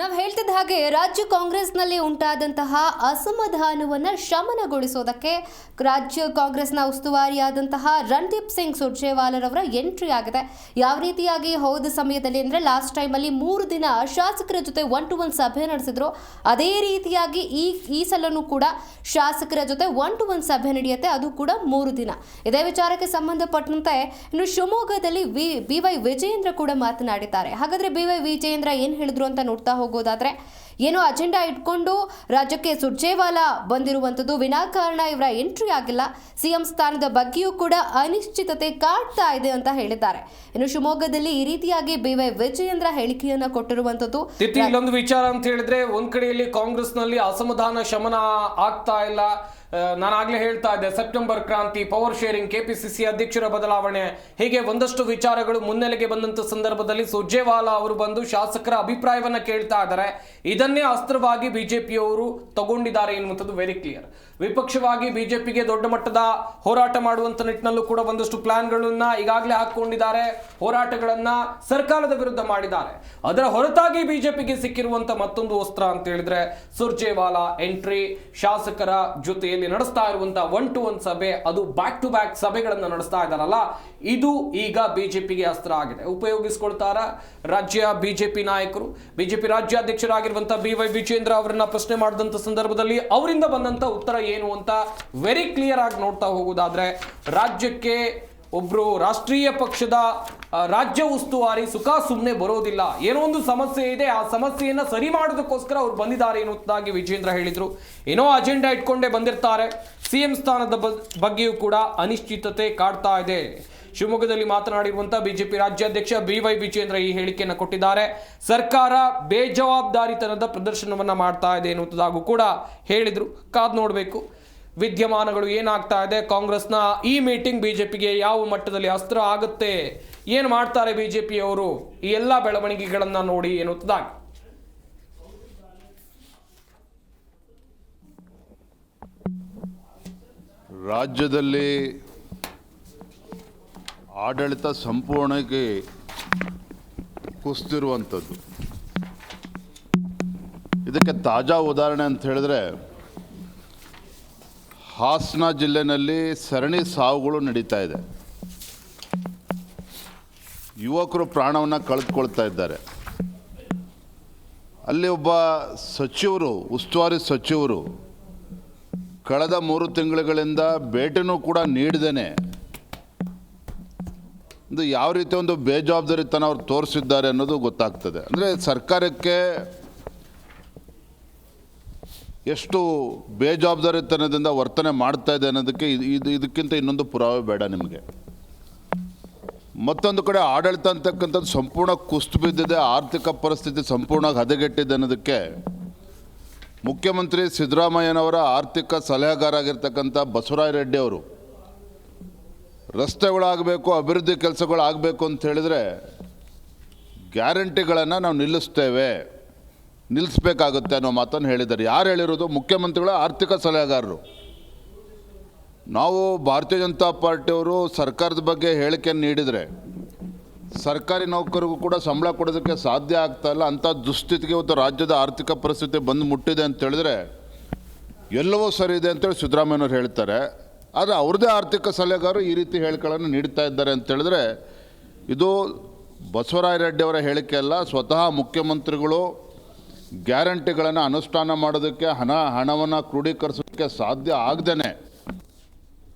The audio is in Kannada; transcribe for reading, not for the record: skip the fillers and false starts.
ನಾವು ಹೇಳ್ತಿದ್ದ ಹಾಗೆ ರಾಜ್ಯ ಕಾಂಗ್ರೆಸ್ನಲ್ಲಿ ಉಂಟಾದಂತಹ ಅಸಮಾಧಾನವನ್ನು ಶಮನಗೊಳಿಸೋದಕ್ಕೆ ರಾಜ್ಯ ಕಾಂಗ್ರೆಸ್ನ ಉಸ್ತುವಾರಿಯಾದಂತಹ ರಣದೀಪ್ ಸಿಂಗ್ ಸುರ್ಜೇವಾಲಾರವರ ಎಂಟ್ರಿ ಆಗಿದೆ. ಯಾವ ರೀತಿಯಾಗಿ ಹೋದ ಸಮಯದಲ್ಲಿ ಅಂದರೆ ಲಾಸ್ಟ್ ಟೈಮಲ್ಲಿ 3 ದಿನ ಶಾಸಕರ ಜೊತೆ 1-to-1 ಸಭೆ ನಡೆಸಿದ್ರು. ಅದೇ ರೀತಿಯಾಗಿ ಈ ಸಲನೂ ಕೂಡ ಶಾಸಕರ ಜೊತೆ 1-to-1 ಸಭೆ ನಡೆಯುತ್ತೆ. ಅದು ಕೂಡ 3 ದಿನ. ಇದೇ ವಿಚಾರಕ್ಕೆ ಸಂಬಂಧಪಟ್ಟಂತೆ ಇನ್ನು ಶಿವಮೊಗ್ಗದಲ್ಲಿ BY ವಿಜಯೇಂದ್ರ ಕೂಡ ಮಾತನಾಡಿದ್ದಾರೆ. ಹಾಗಾದ್ರೆ BY ವಿಜಯೇಂದ್ರ ಏನು ಹೇಳಿದ್ರು ಅಂತ ನೋಡ್ತಾ ಹೋಗೋದಾದ್ರೆ, ಏನೋ ಅಜೆಂಡಾ ಇಟ್ಕೊಂಡು ರಾಜ್ಯಕ್ಕೆ ಸುರ್ಜೇವಾಲಾ ಬಂದಿರುವಂಥದ್ದು, ವಿನಾಕಾರಣ ಇವರ ಎಂಟ್ರಿ ಆಗಿಲ್ಲ, ಸಿಎಂ ಸ್ಥಾನದ ಬಗ್ಗೆಯೂ ಕೂಡ ಅನಿಶ್ಚಿತತೆ ಕಾಡ್ತಾ ಇದೆ ಅಂತ ಹೇಳಿದ್ದಾರೆ. ಇನ್ನು ಶಿವಮೊಗ್ಗದಲ್ಲಿ ಈ ರೀತಿಯಾಗಿ BY ವಿಜಯೇಂದ್ರ ಹೇಳಿಕೆಯನ್ನ ಕೊಟ್ಟಿರುವಂಥದ್ದು. ಇಲ್ಲೊಂದು ವಿಚಾರ ಅಂತ ಹೇಳಿದ್ರೆ, ಒಂದ್ ಕಡೆಯಲ್ಲಿ ಕಾಂಗ್ರೆಸ್ನಲ್ಲಿ ಅಸಮಾಧಾನ ಶಮನ ಆಗ್ತಾ ಇಲ್ಲ. ನಾನಾಗ್ಲೇ ಹೇಳ್ತಾ ಇದ್ದೆ, ಸೆಪ್ಟೆಂಬರ್ ಕ್ರಾಂತಿ, ಪವರ್ ಶೇರಿಂಗ್, ಕೆಪಿಸಿಸಿ ಅಧ್ಯಕ್ಷರ ಬದಲಾವಣೆ, ಹೀಗೆ ಒಂದಷ್ಟು ವಿಚಾರಗಳು ಮುನ್ನೆಲೆಗೆ ಬಂದಂತ ಸಂದರ್ಭದಲ್ಲಿ ಸುರ್ಜೇವಾಲಾ ಅವರು ಬಂದು ಶಾಸಕರ ಅಭಿಪ್ರಾಯವನ್ನ ಕೇಳ್ತಾ ಇದ್ದಾರೆ. ಇದನ್ನೇ ಅಸ್ತ್ರವಾಗಿ ಬಿಜೆಪಿಯವರು ತಗೊಂಡಿದ್ದಾರೆ ಎನ್ನುವಂಥದ್ದು ವೆರಿ ಕ್ಲಿಯರ್. ವಿಪಕ್ಷವಾಗಿ ಬಿಜೆಪಿಗೆ ದೊಡ್ಡ ಮಟ್ಟದ ಹೋರಾಟ ಮಾಡುವಂತ ನಿಟ್ಟಿನಲ್ಲೂ ಕೂಡ ಒಂದಷ್ಟು ಪ್ಲಾನ್ಗಳನ್ನ ಈಗಾಗಲೇ ಹಾಕೊಂಡಿದ್ದಾರೆ. ಹೋರಾಟಗಳನ್ನ ಸರ್ಕಾರದ ವಿರುದ್ಧ ಮಾಡಿದ್ದಾರೆ. ಅದರ ಹೊರತಾಗಿ ಬಿಜೆಪಿಗೆ ಸಿಕ್ಕಿರುವಂತ ಮತ್ತೊಂದು ಅಸ್ತ್ರ ಅಂತ ಹೇಳಿದ್ರೆ ಸುರ್ಜೇವಾಲಾ ಎಂಟ್ರಿ. ಶಾಸಕರ ಜೊತೆಯಲ್ಲಿ ನಡೆಸ್ತಾ ಇರುವಂತಹ 1-to-1 ಸಭೆ, ಅದು ಬ್ಯಾಕ್ ಟು ಬ್ಯಾಕ್ ಸಭೆಗಳನ್ನ ನಡೆಸ್ತಾ ಇದ್ದಾರಲ್ಲ, ಇದು ಈಗ ಬಿಜೆಪಿಗೆ ಅಸ್ತ್ರ ಆಗಿದೆ. ಉಪಯೋಗಿಸಿಕೊಳ್ತಾರ ರಾಜ್ಯ ಬಿಜೆಪಿ ನಾಯಕರು. ಬಿಜೆಪಿ ರಾಜ್ಯಾಧ್ಯಕ್ಷರಾಗಿರುವಂತಹ BY ವಿಜಯೇಂದ್ರ ಅವರನ್ನ ಪ್ರಶ್ನೆ ಮಾಡಿದಂತ ಸಂದರ್ಭದಲ್ಲಿ ಅವರಿಂದ ಬಂದಂತ ಉತ್ತರ ಏನು ಅಂತ ವೆರಿ ಕ್ಲಿಯರ್ ಆಗಿ ನೋಡ್ತಾ ಹೋಗೋದಾದ್ರೆ, ರಾಜ್ಯಕ್ಕೆ ಒಬ್ರು ರಾಷ್ಟ್ರೀಯ ಪಕ್ಷದ ರಾಜ್ಯ ಉಸ್ತುವಾರಿ ಸುಮ್ಮನೆ ಬರೋದಿಲ್ಲ. ಏನೋ ಒಂದು ಸಮಸ್ಯೆ ಇದೆ, ಆ ಸಮಸ್ಯೆಯನ್ನ ಸರಿ ಮಾಡೋದಕ್ಕೋಸ್ಕರ ಅವ್ರು ಬಂದಿದ್ದಾರೆ ಎನ್ನುವುದಾಗಿ ವಿಜೇಂದ್ರ ಹೇಳಿದ್ರು. ಏನೋ ಅಜೆಂಡಾ ಇಟ್ಕೊಂಡೇ ಬಂದಿರ್ತಾರೆ. ಸಿಎಂ ಸ್ಥಾನದ ಬಗ್ಗೆಯೂ ಕೂಡ ಅನಿಶ್ಚಿತತೆ ಕಾಡ್ತಾ ಇದೆ. ಶಿವಮೊಗ್ಗದಲ್ಲಿ ಮಾತನಾಡಿರುವಂತಹ ಬಿಜೆಪಿ ರಾಜ್ಯಾಧ್ಯಕ್ಷ BY ವಿಜೇಂದ್ರ ಈ ಹೇಳಿಕೆಯನ್ನು ಕೊಟ್ಟಿದ್ದಾರೆ. ಸರ್ಕಾರ ಬೇಜವಾಬ್ದಾರಿತನದ ಪ್ರದರ್ಶನವನ್ನ ಮಾಡ್ತಾ ಇದೆ ಎನ್ನುವುದಾಗೂ ಕೂಡ ಹೇಳಿದ್ರು. ಕಾದ್ ನೋಡಬೇಕು ವಿದ್ಯಮಾನಗಳು ಏನಾಗ್ತಾ ಇದೆ. ಕಾಂಗ್ರೆಸ್ನ ಈ ಮೀಟಿಂಗ್ ಬಿಜೆಪಿಗೆ ಯಾವ ಮಟ್ಟದಲ್ಲಿ ಅಸ್ತ್ರ ಆಗುತ್ತೆ, ಏನು ಮಾಡ್ತಾರೆ ಬಿಜೆಪಿಯವರು, ಈ ಎಲ್ಲ ಬೆಳವಣಿಗೆಗಳನ್ನ ನೋಡಿ ಎನ್ನುವುದಾಗಿ. ರಾಜ್ಯದಲ್ಲಿ ಆಡಳಿತ ಸಂಪೂರ್ಣವಾಗಿ ಕುಸಿದಿರುವಂಥದ್ದು. ಇದಕ್ಕೆ ತಾಜಾ ಉದಾಹರಣೆ ಅಂತ ಹೇಳಿದ್ರೆ, ಹಾಸನ ಜಿಲ್ಲೆಯಲ್ಲಿ ಸರಣಿ ಸಾವುಗಳು ನಡೀತಾ ಇದೆ. ಯುವಕರು ಪ್ರಾಣವನ್ನು ಕಳೆದುಕೊಳ್ತಾ ಇದ್ದಾರೆ. ಅಲ್ಲಿ ಒಬ್ಬ ಸಚಿವರು, ಉಸ್ತುವಾರಿ ಸಚಿವರು ಕಳೆದ 3 ತಿಂಗಳುಗಳಿಂದ ಭೇಟಿನೂ ಕೂಡ ನೀಡದೇನೆ ಒಂದು ಯಾವ ರೀತಿ ಒಂದು ಬೇಜವಾಬ್ದಾರಿತನ ಅವ್ರು ತೋರಿಸಿದ್ದಾರೆ ಅನ್ನೋದು ಗೊತ್ತಾಗ್ತದೆ. ಅಂದರೆ ಸರ್ಕಾರಕ್ಕೆ ಎಷ್ಟು ಬೇಜವಾಬ್ದಾರಿತನದಿಂದ ವರ್ತನೆ ಮಾಡ್ತಾ ಇದೆ ಅನ್ನೋದಕ್ಕೆ ಇದಕ್ಕಿಂತ ಇನ್ನೊಂದು ಪುರಾವೆ ಬೇಡ ನಿಮಗೆ. ಮತ್ತೊಂದು ಕಡೆ ಆಡಳಿತ ಅಂತಕ್ಕಂಥದ್ದು ಸಂಪೂರ್ಣ ಕುಸಿದು ಬಿದ್ದಿದೆ. ಆರ್ಥಿಕ ಪರಿಸ್ಥಿತಿ ಸಂಪೂರ್ಣ ಹದಗೆಟ್ಟಿದೆ ಅನ್ನೋದಕ್ಕೆ ಮುಖ್ಯಮಂತ್ರಿ ಸಿದ್ದರಾಮಯ್ಯನವರ ಆರ್ಥಿಕ ಸಲಹೆಗಾರ ಆಗಿರ್ತಕ್ಕಂಥ ಬಸವರಾಜ ರೆಡ್ಡಿ ಅವರು ರಸ್ತೆಗಳಾಗಬೇಕು, ಅಭಿವೃದ್ಧಿ ಕೆಲಸಗಳಾಗಬೇಕು ಅಂತ ಹೇಳಿದರೆ ಗ್ಯಾರಂಟಿಗಳನ್ನು ನಾವು ನಿಲ್ಲಿಸಬೇಕಾಗುತ್ತೆ ಅನ್ನೋ ಮಾತನ್ನು ಹೇಳಿದ್ದಾರೆ. ಯಾರು ಹೇಳಿರೋದು? ಮುಖ್ಯಮಂತ್ರಿಗಳ ಆರ್ಥಿಕ ಸಲಹೆಗಾರರು. ನಾವು ಭಾರತೀಯ ಜನತಾ ಪಾರ್ಟಿಯವರು ಸರ್ಕಾರದ ಬಗ್ಗೆ ಹೇಳಿಕೆಯನ್ನು ನೀಡಿದರೆ ಸರ್ಕಾರಿ ನೌಕರಿಗೂ ಕೂಡ ಸಂಬಳ ಕೊಡೋದಕ್ಕೆ ಸಾಧ್ಯ ಆಗ್ತಾ ಇಲ್ಲ. ಅಂಥ ದುಸ್ಥಿತಿಗೆ ಇವತ್ತು ರಾಜ್ಯದ ಆರ್ಥಿಕ ಪರಿಸ್ಥಿತಿ ಬಂದು ಮುಟ್ಟಿದೆ ಅಂತ ಹೇಳಿದ್ರೆ ಎಲ್ಲವೂ ಸರಿ ಇದೆ ಅಂತೇಳಿ ಸಿದ್ದರಾಮಯ್ಯನವ್ರು ಹೇಳ್ತಾರೆ. ಆದರೆ ಅವ್ರದ್ದೇ ಆರ್ಥಿಕ ಸಲಹೆಗಾರರು ಈ ರೀತಿ ಹೇಳಿಕೆಗಳನ್ನು ನೀಡ್ತಾ ಇದ್ದಾರೆ ಅಂತ ಹೇಳಿದ್ರೆ ಇದು ಬಸವರಾಜ ರೆಡ್ಡಿ ಅವರ ಹೇಳಿಕೆ ಅಲ್ಲ. ಸ್ವತಃ ಮುಖ್ಯಮಂತ್ರಿಗಳು ಗ್ಯಾರಂಟಿಗಳನ್ನು ಅನುಷ್ಠಾನ ಮಾಡೋದಕ್ಕೆ ಹಣವನ್ನು ಕ್ರೋಢೀಕರಿಸೋದಕ್ಕೆ ಸಾಧ್ಯ ಆಗದೇನೆ